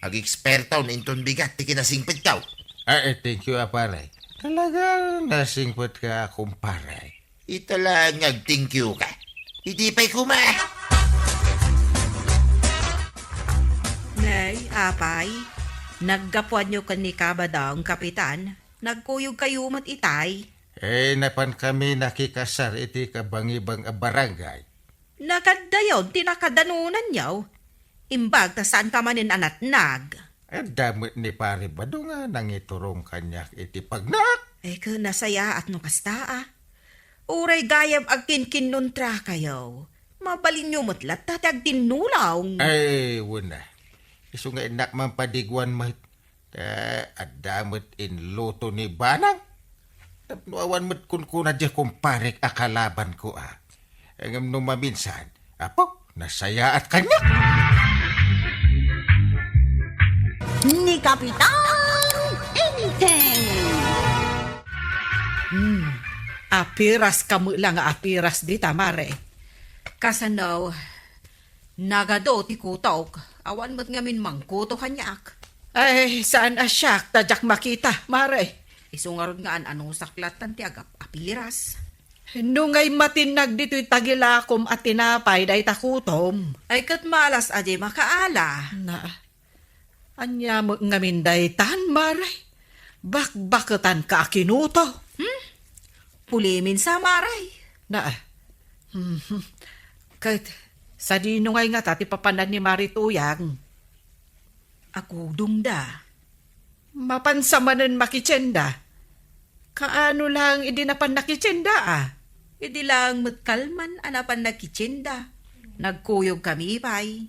Speaker 5: Ag-eksperto na inton bigat, ti kinasingpit ka.
Speaker 2: Ay, thank you, pare. Talaga nasingpot ka, kumpare.
Speaker 5: Italang ag-thank you ka. Hindi pa'y kuma.
Speaker 3: Nay, apay, naggapuan nyo kan ni Kabadong, Kapitan. Nagkuyog kayo mat itay.
Speaker 2: Napan kami nakikasar iti kabangibang barangay.
Speaker 3: Nakadayon, tinakadanunan yaw. Imbag ta saan ka manin anatnag.
Speaker 2: Damit ni pare Badong nga nang iturong kanyak iti pagnak.
Speaker 3: Ka nasaya at no kasta Uray gayam agkinkin nun tra kayo. Mabalin nyo matlat tatag tinulaw.
Speaker 2: Ay, wala. Iso nga inak man padigwan mat. Adamot in loto ni Banang. Tapnuawan mat kun kuna dya kumparik akalaban ko Ang numaminsan, apo, nasaya at kanya.
Speaker 1: Ni Kapitan Inteng.
Speaker 4: Apiras kamu lang apiras di tamare.
Speaker 3: Kasanaw, nagado ti kutok. Awan mo't ngamin mangkuto kanyak.
Speaker 4: Ay, saan asyak tadyak makita, mare?
Speaker 3: Isungarod nga anong saklatan ti agap apiras.
Speaker 4: Nungay matinag dito'y tagilakom at tinapay day takutom.
Speaker 3: Ay kat malas aje makaala.
Speaker 4: Na, anya mo ngamin day tan, mare? bakbakatan ka kinuto.
Speaker 3: Pulimin sa maray.
Speaker 4: Na, kahit sa dinungay nga tati papanan ni Marituyang,
Speaker 3: Ako dungda.
Speaker 4: mapansamanan makitsenda. Kaano lang idinapan nakitsenda ah.
Speaker 3: Hindi lang matkalman anapan na kitsinda. Nagkuyog kami, pay.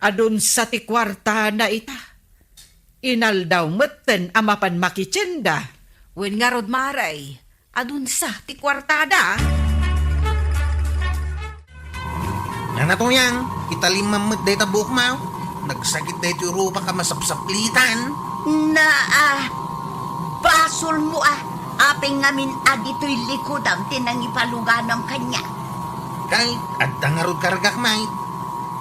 Speaker 4: Adun sa tikwarta na ita. Inal daw meten amapan makitsenda.
Speaker 3: Wen nga rod maray. Adun sa tikwartada.
Speaker 6: Yan na to yan. Italimamad day tabuk mo. Nagsakit day ito Europa ka masapsaplitan.
Speaker 1: Basol mo apeng ngamin adito'y likudam tinangipaluganam kanya.
Speaker 6: Kay, adda nga rod karagak may.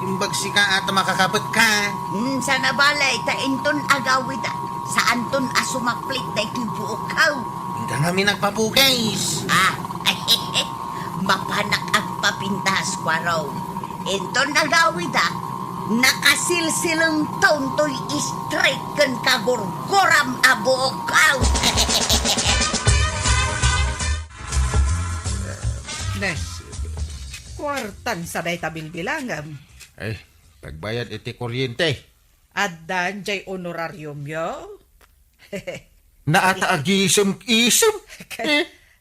Speaker 6: Imbag si ka at makakapit ka.
Speaker 1: Sa nabalay ta inton agawid saan ton asumaplit na ito'y buokaw.
Speaker 6: Hindi nga nagpapukais.
Speaker 1: Mapanak ang papintas kwa raw. Inton agawid nakasilsilang taon to'y straight kan kagurguram abuokaw.
Speaker 4: Nes, kwartan sa day tabilbilangam.
Speaker 2: Ay, pagbayad iti kuryente.
Speaker 4: Addan jay honorarium yo.
Speaker 2: Naata agisem-isem.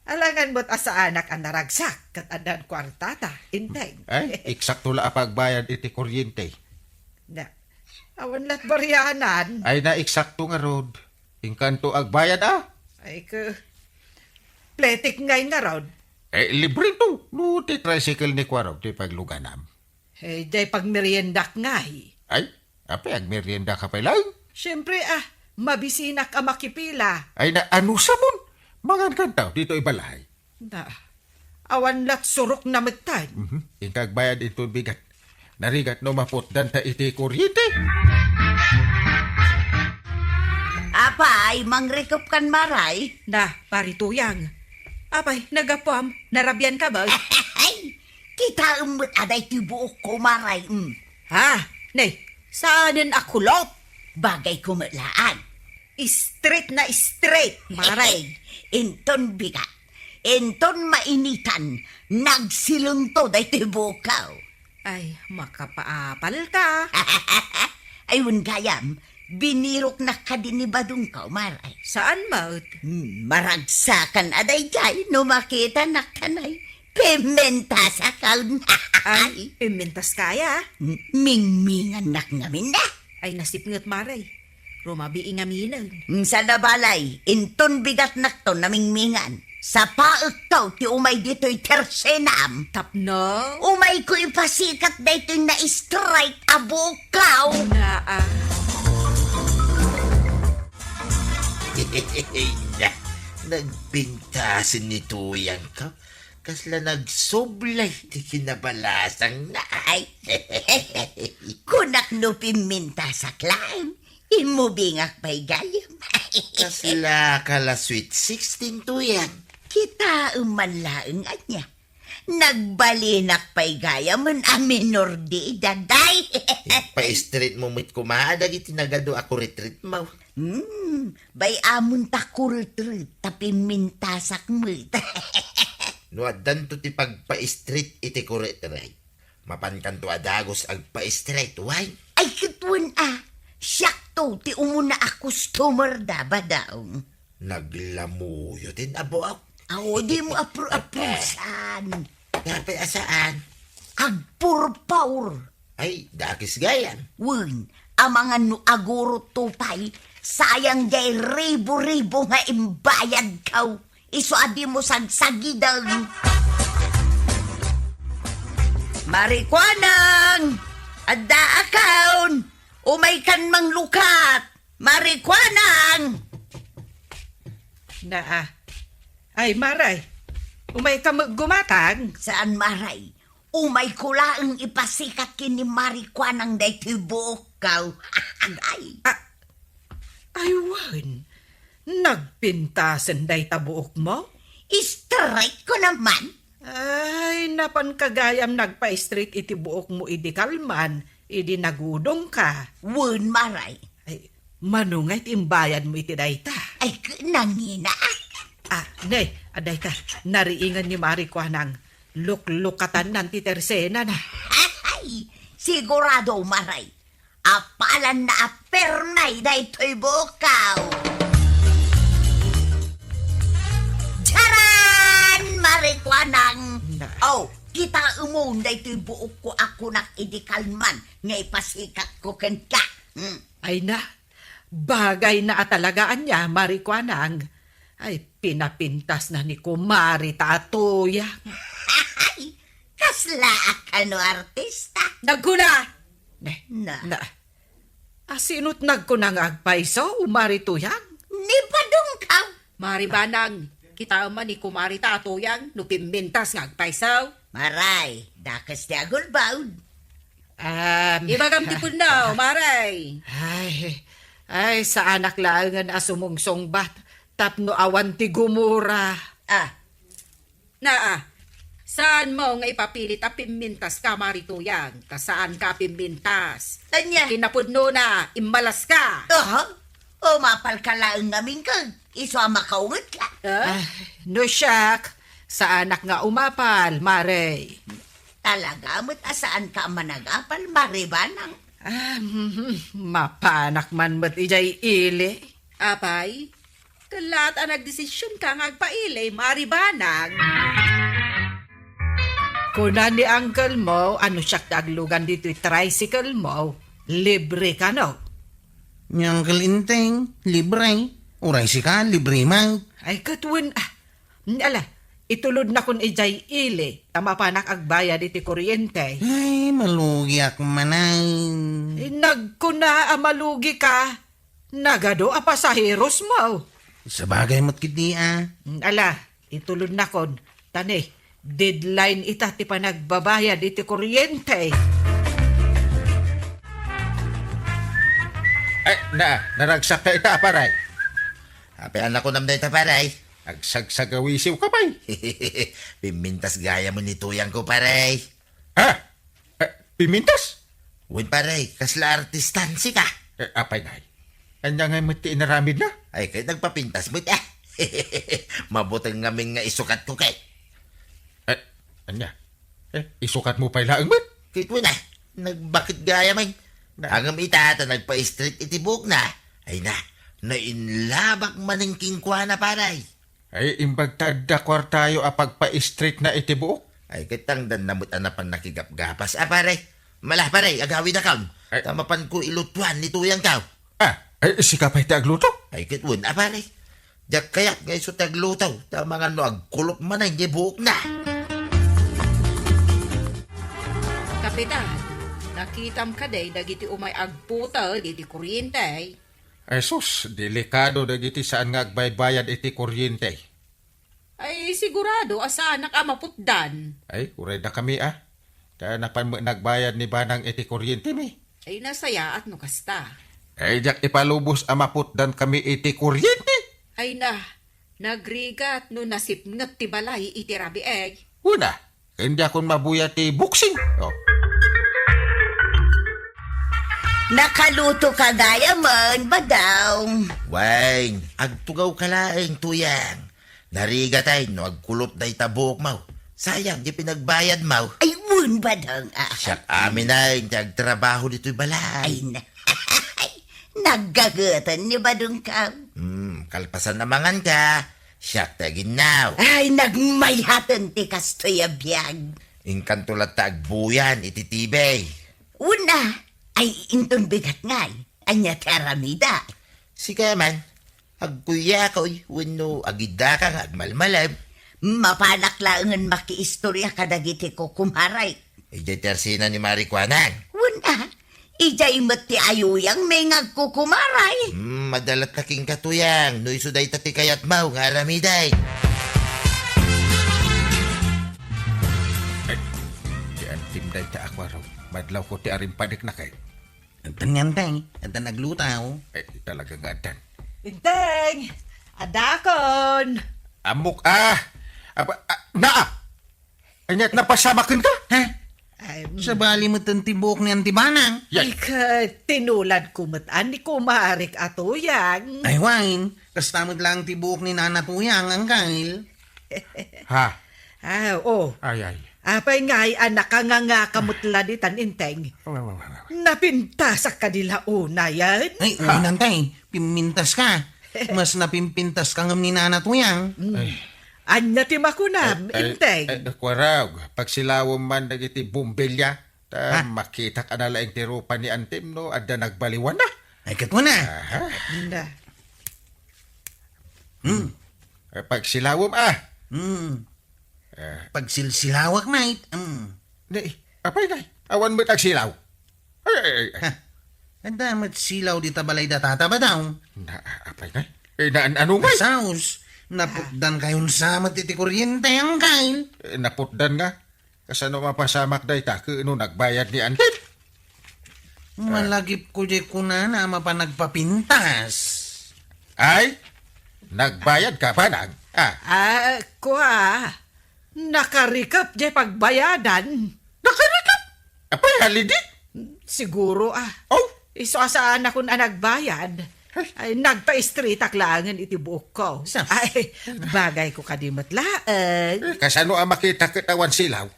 Speaker 4: Alangan mo't asa anak ang naragsak kat adan kwartata. Inteng.
Speaker 2: Ay, eksakto la pagbayad iti kuryente.
Speaker 4: Na, awan lat baryanan.
Speaker 2: Ay na eksakto nga rod. Ingkanto agbayad
Speaker 4: Ay ka, pletik ngay nga raw.
Speaker 2: Eh, libre to. No, ti tricycle ni Kwaraw, ti pagluganam.
Speaker 4: Eh, jay pagmeriendak ngay.
Speaker 2: Ay, ape, agmerienda ka pa lang.
Speaker 4: Siyempre mabisinak ang makipila.
Speaker 2: Ay na, ano sa mon? Mangan kantaw, dito ibalay.
Speaker 4: Na, awan lat surok na metan.
Speaker 2: Ingkagbayad ito bigat. Narigat no maputdan ta iti kuryente.
Speaker 1: Apay, mangrekop kan maray.
Speaker 3: Na, parituyang. Apay, nagapam. Narabyan ka ba?
Speaker 1: Ay, kita umot aday tibuok ko maray.
Speaker 3: Ha? Nay, saanin akulot?
Speaker 1: Bagay kumalaan.
Speaker 3: Straight na straight, maray.
Speaker 1: Inton bigat. Inton mainitan. Nagsilong to day tibukaw.
Speaker 3: Ay, makapaapal ka.
Speaker 1: Ayun gayam, binirok na ka din ni Badong ka, maray.
Speaker 3: Saan maut?
Speaker 1: Maragsakan aday jay, no makita na kanay. Pimenta sa kaun.
Speaker 3: Ay, pimintas kaya.
Speaker 1: Mingmingan nak ngamin na.
Speaker 3: Ay, nasipngat maray. Rumabi ingaminan.
Speaker 1: Sa nabalay, inton bigat nak to namingmingan. Sa paek to, ti umay dito'y tersenam.
Speaker 3: Tapno?
Speaker 1: Umay ko ipasikat na ito'y na-strike abukaw.
Speaker 3: Na,
Speaker 5: Nagpintasin ni Tuyang ka. Kasla nagsublay di kinabalasang na ay.
Speaker 1: Kunak no piminta sa klaim. Imubingak pa'y gayam.
Speaker 5: Kasla kala sweet 16 Tuyang.
Speaker 1: Kita umanlaang anya. Nagbalinak pa'y gayam a minor di daday.
Speaker 5: Pa-street mo mit kumaadag itinagado ako retreat mo.
Speaker 1: Bay amon ta kultrit tapi mintasak mo.
Speaker 5: No adan to ti pagpa-street iti kuretray. Mapankan to adagos ag pa-street why?
Speaker 1: Ay kitwan siyak to ti umuna a customer da ba daw.
Speaker 5: Naglamuyo din abo ako.
Speaker 1: Awo di mo apro-aprosan.
Speaker 5: Kapit asaan?
Speaker 1: Agpurpaur.
Speaker 5: Ay, dakis gayan.
Speaker 1: Wen, ang mga aguro tupay, sayang jay ribo-ribo nga imbayad kaw. Iso adi mo sagsagidang. Marikwanang! Adda akaon! Umay kan mang lukat! Marikwanang!
Speaker 4: Na, ay maray, umay ka gumatang.
Speaker 1: Saan maray? Umay ko laang ipasikat kini Marikwanang day tibukaw. Ay!
Speaker 4: Aywan, nagpintasan day tabuok mo?
Speaker 1: Strike ko naman.
Speaker 4: Ay, napan kagayam nagpa-street iti buok mo idi kalman, idi nagudong ka.
Speaker 1: Wen maray.
Speaker 4: Ay, manungay imbayan mo iti dayta.
Speaker 1: Ay, nangina.
Speaker 4: Nay, aday ka, nariingan ni Mari Kwanang luklukatan ng ti Tersena na.
Speaker 1: Ay, sigurado, Maray. Apalan na apernay da ito'y bukaw. Charan! Marikwanang! Oh, kita umong da ito'y buok ko ako nakidikalman nga ipasikat ko kanta.
Speaker 4: Ay na, bagay na atalagaan niya, Mari Kwanang. Ay, pinapintas na ni Kumari Tatoya.
Speaker 1: Ay, kasla akano artista.
Speaker 3: Nagkuna!
Speaker 1: Na.
Speaker 4: Asinot nagkunang agpaiso, Mari Tuyang?
Speaker 1: Ni padung kaw.
Speaker 3: Maribanang, kita man ni Kumari Tatoyang, no pimbintas nga agpaisaw.
Speaker 1: Maray, dakas di agulbaw.
Speaker 3: Ibagam ti punaw, Maray.
Speaker 4: Ay, sa anak laangan asumungsong bat, tapno awan ti gumura.
Speaker 3: Saan mo nga ipapilit a pimbintas ka, Marituyang? Kasaan ka pimbintas?
Speaker 1: Anya?
Speaker 3: Kinapudno na, imbalas ka.
Speaker 1: O mapal ka laang namin kang. Iso ang makaungat ka.
Speaker 4: No siyak, sa anak nga umapal, Mare.
Speaker 1: Talaga mo't asaan ka managapal, Maribanang.
Speaker 4: Mapanak man mo't ijay ili.
Speaker 3: Apay, kalat ang nagdesisyon ka nga agpailay, Maribanang.
Speaker 4: Kuna ni uncle mo, ano siyak daglugan dito'y tricycle mo, libre ka no?
Speaker 6: Yang kalinteng, libre. Uray si ka, libre man.
Speaker 4: Ay katwin, ala, itulod na kun ijay ili, tama pa nakagbayad iti kuryente.
Speaker 6: Ay, malugi ak manay.
Speaker 4: Nagkuna amalugi ka, nagado a pasaheros mo.
Speaker 6: Sa bagay mo't kiti
Speaker 4: Ala, itulod na kun, tani, deadline ita ti pa nagbabayad iti kuryente.
Speaker 2: Ay, naragsak ka ita, paray.
Speaker 5: Apean ako nam dayta paray.
Speaker 2: Agsagsagawisiw ka pa'y.
Speaker 5: Pimintas gaya mo ni Tuyang ko paray.
Speaker 2: Ha? Pimintas?
Speaker 5: Win paray, kasla artistansi ka.
Speaker 2: Apay ngay. Anya nga mati inaramid na?
Speaker 5: Ay kay nagpapintas mo Mabutang ngaming nga isukat ko kay.
Speaker 2: Anya? Isukat mo pa'y laang man?
Speaker 5: Kitwa na, nagbakit gaya man. Hanggang itata nagpa-street itibok na. Ay na inlabak maningking kwa na paray.
Speaker 2: Ay, imbag tagda tayo apagpa-street na itibuok.
Speaker 5: Ay kitang dan namut anapan nakigap-gapas. Paray, malah paray, agawin na kam.
Speaker 2: Ay.
Speaker 5: Tamapan ko ilutuan ni Tuyang kaw.
Speaker 2: Ay, sika pa'y tagluto.
Speaker 5: Ay kitwin, paray. Diyak kayak ngay so taglutaw. Tama nga no, agkulop man ay buok na.
Speaker 3: Kapitan, nakitam ka day dagiti umay agputa diti kuryente.
Speaker 2: Ay, sus, delikado dagiti saan nga agbaybayad iti kuryente.
Speaker 3: Ay sigurado asa anak amaputdan.
Speaker 2: Ay, uray na kami napan mo nagbayad ni Banang iti kuryente mi.
Speaker 3: Ay nasaya at no kasta.
Speaker 2: Ay, jak ipalubos amaputdan kami iti kuryente.
Speaker 3: Ay nagrigat no nasipngat ti balay iti rabieg.
Speaker 2: Una, hindi akong mabuya ti boxing. Oh.
Speaker 1: Nakaluto ka gaya man, badaw.
Speaker 5: Wang, agtugaw ka laing Tuyang. Nariga tayo no, agkulop day tabok mau. Sayang, di pinagbayad mau.
Speaker 1: Ay, wun badaw.
Speaker 5: Siyak amin na, hindi agtrabaho dito'y balay.
Speaker 1: Ay, naggagatan ni badong ka.
Speaker 5: Kalpasan namangan ka. Siyak tagin now.
Speaker 1: Ay, nagmayhatan ti kastoy abiyag.
Speaker 5: Inkantulat ta agbuyan, ititibay.
Speaker 1: Una, ay intong bigat ngay. Anya ti aramida.
Speaker 5: Sige man, agkuya ko'y, wano agida ka nga agmalmalab.
Speaker 1: Mapanaklaangan makiistorya kadagiti ko kumaray.
Speaker 5: Ijay tersina ni Mari Kwanang.
Speaker 1: Una, ijay mati ayuyang may ngagkukumaray.
Speaker 5: Madalat taking katuyang, no isuday tati kayat mau nga aramiday.
Speaker 2: Di antimday ta akwaraw. Madlaw ko ti arimpadik na kay.
Speaker 6: Ang tanyantay, at naglutaw.
Speaker 2: Ay, talaga nga dan.
Speaker 4: Inteng, adakon.
Speaker 2: Amok Naa! Anyat napasamakin ka?
Speaker 6: Ha?
Speaker 4: Ay,
Speaker 6: Sa bali mo tibok ni Antibanang.
Speaker 4: Ay ka, tinulad kumataan ni kumarik atuyang.
Speaker 6: Ay, wain. Kastamot lang tibok ni Nana Tuyang, Angkal.
Speaker 2: Ha? Ay.
Speaker 4: Apay nga'y anak ka nga kamutla di taninteng. Napinta sa kanila una yan.
Speaker 6: Ay, nantay. Pimintas ka. Mas napimpintas ka ngam ni Nana Tuyang.
Speaker 4: Anya timakunam, inteng.
Speaker 2: Kwarag, pag silawang man nagiti bumbilya, makita ka na lang tirupa ni Antim, no? Adda nagbaliwan na.
Speaker 6: Ay, katwa na.
Speaker 4: Na.
Speaker 2: Pag silawang,
Speaker 6: Pagsilsilawak, mate.
Speaker 2: apay na, awan mo tagsilaw. Ay.
Speaker 6: Ang damat silaw di tabalay datata ba daw?
Speaker 2: Apay na. Ano nga?
Speaker 6: Saus. Naputdan kayon sa matiti kuryente ang kail.
Speaker 2: Naputdan nga. Kasano mapasamak day ta, kano nagbayad ni Antim.
Speaker 6: Malagip ko di ko na mapa nagpapintas.
Speaker 2: Ay, nagbayad ka pa nang?
Speaker 4: Nakarikap di pagbayadan.
Speaker 2: Nakarikap? Apay halidi?
Speaker 4: Siguro
Speaker 2: Oh,
Speaker 4: iso asaan ako na nagbayad. Ay, nagpa-street aklangan iti buok ko.
Speaker 6: Sa-
Speaker 4: Ay, bagay ko kadimot laang.
Speaker 2: kasano ang makita kitawan silaw?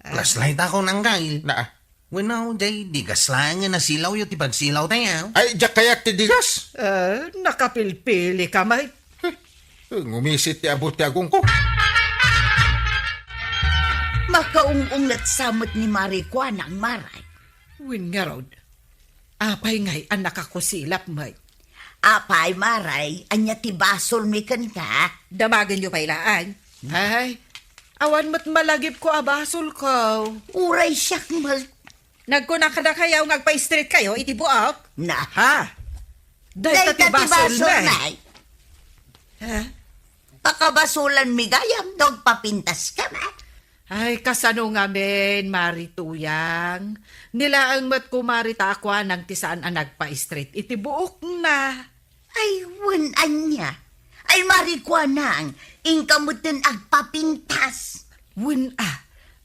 Speaker 6: Gaslight ako ng kail.
Speaker 2: Na,
Speaker 6: Winaw, jay, di gaslangan na silaw yung tipagsilaw tayo.
Speaker 2: ay, diyak kayak ti digas.
Speaker 4: Nakapilpili ka, may.
Speaker 2: Ngumisit ti abot ti agong ko.
Speaker 1: Makaungungat samot ni Marikwan ang maray.
Speaker 4: Win nga rod. Apay nga'y anak ako silap, may.
Speaker 1: Apay maray, anya ti basol mi kanta.
Speaker 3: Damagan nyo pa ilaan.
Speaker 4: Ay, awan mo't malagip ko abasol ko.
Speaker 1: Uray siyak mal.
Speaker 3: Nagkunak na kayaw ngagpa-street kayo, iti buok.
Speaker 1: Na,
Speaker 4: Ha? Dahil tati basol na eh.
Speaker 1: nay.
Speaker 4: Ha?
Speaker 1: Pakabasulan mi gayam, nagpapintas ka na.
Speaker 4: Ay, kasano nga men, Marituyang. Nila ang mat kumarita ako ng tisaan ang nagpa-street. Iti buok na.
Speaker 1: Ay, wanan niya. Ay, Marikwanang, ingkamutin agpapintas.
Speaker 4: Win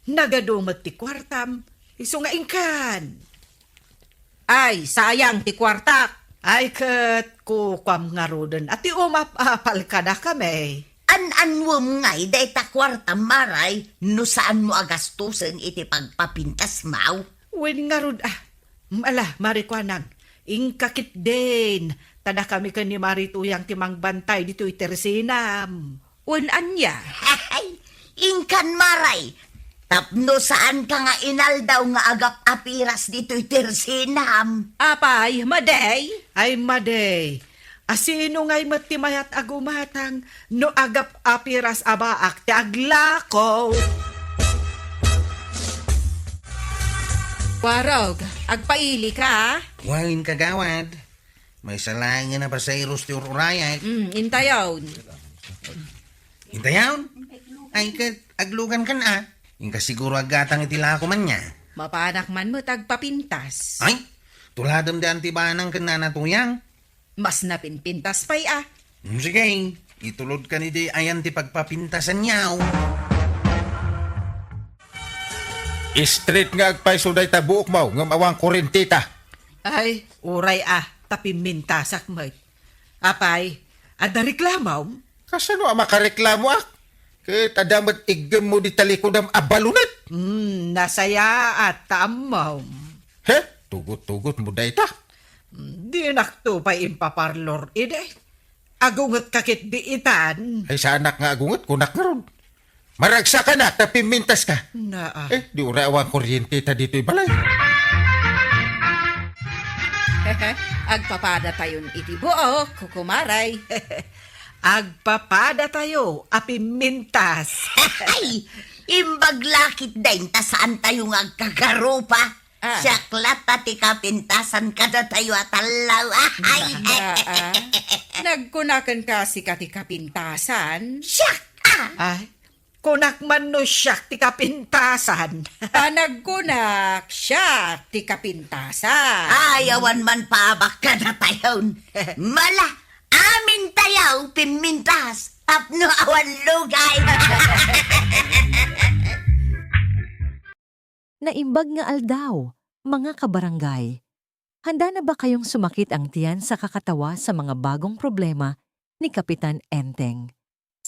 Speaker 4: nagadumot ti kwartam. Iso nga ingkan.
Speaker 3: Ay, sayang ti kwartak.
Speaker 4: Ay, kat kukwam nga rodan. At umapapal ka na kami.
Speaker 1: An-anwam ngay, day ta kwarta maray, no saan mo agastusan iti pagpapintas mau.
Speaker 4: Win nga rod, mala, Marikwanang. Ingkakit din. Tada kami ka ni Marituyang timang bantay dito itersinam.
Speaker 3: Unan niya.
Speaker 1: Ay, ingkan maray. Tapno saan ka nga inaldaw nga agap apiras dito itersinam.
Speaker 3: Apay, maday.
Speaker 4: Ay, maday. Asino nga'y matimayat agumatang no agap apiras abaak ti aglako.
Speaker 3: Warog, agpaili ka.
Speaker 6: Wain kagawad. May salangan na pa sa iros ti ururayat.
Speaker 3: Intayaw.
Speaker 6: Hintayaw? Ay, aglugan ka na. Yung siguro agatang itila ko man niya.
Speaker 3: Mapanak man mo tagpapintas.
Speaker 6: Ay, tuladam di Antibanang ka na natuyang.
Speaker 3: Mas napinpintas pa'y
Speaker 6: Sige, itulod ka ni di ayan ti pagpapintasan niyaw.
Speaker 2: Street nga agpay suday ta buok mo, ngam awang kurentita.
Speaker 4: Ay, uray tapi mintasak mo. Apay, ada reklamaw?
Speaker 2: Kasano ang makareklamo ak? Kaya tadamat igam mo di talikod ang abalunat.
Speaker 4: Nasaya at tamaw.
Speaker 2: He? Tugot-tugot mo day ta.
Speaker 4: Di nakto pa impaparlor ide. Agungot kakit di itan.
Speaker 2: Ay sa anak nga agungat, kunak nga ron. Maragsa ka na, tapi mintas ka.
Speaker 4: Na
Speaker 2: Di ura awang kuryente ta dito'y balay.
Speaker 3: Agpapada tayon iti buok, kukumaray.
Speaker 4: agpapada tayo, api mintas.
Speaker 1: Ay, imbaglakit din ta saan tayo nga agkagarupa. Syaklat ti kapintasan kada tayo at alaw. Ay,
Speaker 3: Nagkunakan kasi kati kapintasan.
Speaker 1: syak!
Speaker 4: Ay, kunak man no siyak ti kapintasan.
Speaker 3: Nagkunak siya ti kapintasan.
Speaker 1: Ayawan man paabak kada tayon. Mala, amin tayaw pimintas. Tapno awan lugay.
Speaker 7: Naimbag nga aldaw, mga kabarangay. Handa na ba kayong sumakit ang tiyan sa kakatawa sa mga bagong problema ni Kapitan Enteng?